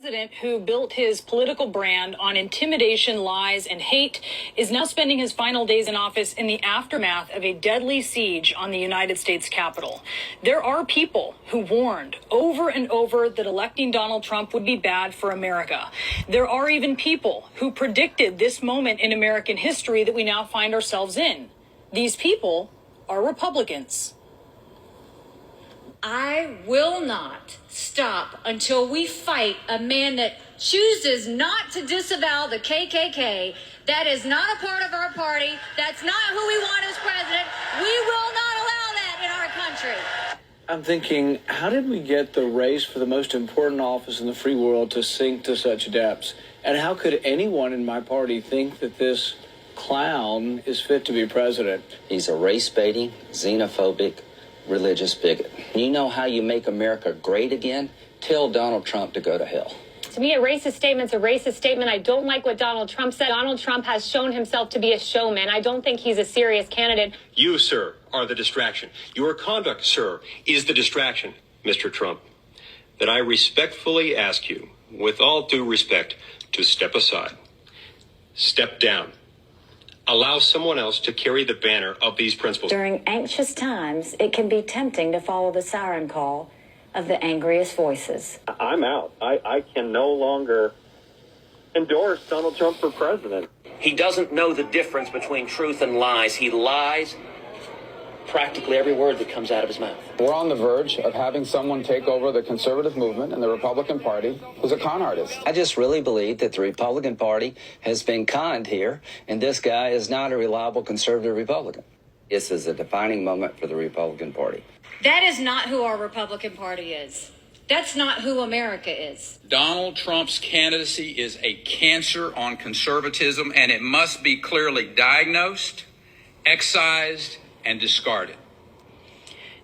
President who built his political brand on intimidation, lies, and hate is now spending his final days in office in the aftermath of a deadly siege on the United States Capitol. There are people who warned over and over that electing Donald Trump would be bad for America. There are even people who predicted this moment in American history that we now find ourselves in. These people are Republicans. I will not stop until we fight a man that chooses not to disavow the KKK. That is not a part of our party. That's not who we want as president. We will not allow that in our country. I'm thinking, how did we get the race for the most important office in the free world to sink to such depths? And how could anyone in my party think that this clown is fit to be president? He's a race-baiting, xenophobic, religious bigot. You know how you make America great again? Tell Donald Trump to go to hell. To me, a racist statement's a racist statement. I don't like what Donald Trump said. Donald Trump has shown himself to be a showman. I don't think he's a serious candidate. You, sir, are the distraction. Your conduct, sir, is the distraction, Mr. Trump. That I respectfully ask you, with all due respect, to step aside. Step down. Allow someone else to carry the banner of these principles. During anxious times, it can be tempting to follow the siren call of the angriest voices. I'm out. I can no longer endorse Donald Trump for president. He doesn't know the difference between truth and lies. He lies practically every word that comes out of his mouth. We're on the verge of having someone take over the conservative movement and the Republican Party who's a con artist. I just really believe that the Republican Party has been conned here, and this guy is not a reliable conservative Republican. This is a defining moment for the Republican Party. That is not who our Republican Party is. That's not who America is. Donald Trump's candidacy is a cancer on conservatism, and it must be clearly diagnosed, excised, and discarded.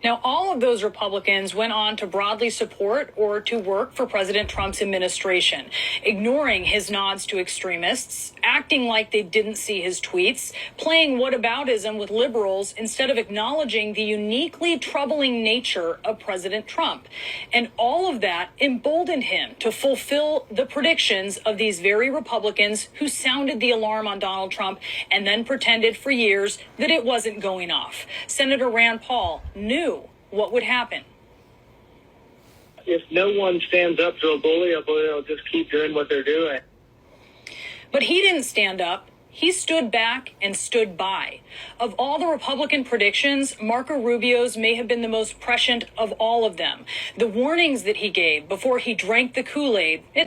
Now, all of those Republicans went on to broadly support or to work for President Trump's administration, ignoring his nods to extremists, acting like they didn't see his tweets, playing whataboutism with liberals instead of acknowledging the uniquely troubling nature of President Trump. And all of that emboldened him to fulfill the predictions of these very Republicans who sounded the alarm on Donald Trump and then pretended for years that it wasn't going off. Senator Rand Paul knew what would happen. If no one stands up to a bully will just keep doing what they're doing. But he didn't stand up. He stood back and stood by. Of all the Republican predictions, Marco Rubio's may have been the most prescient of all of them. The warnings that he gave before he drank the Kool-Aid,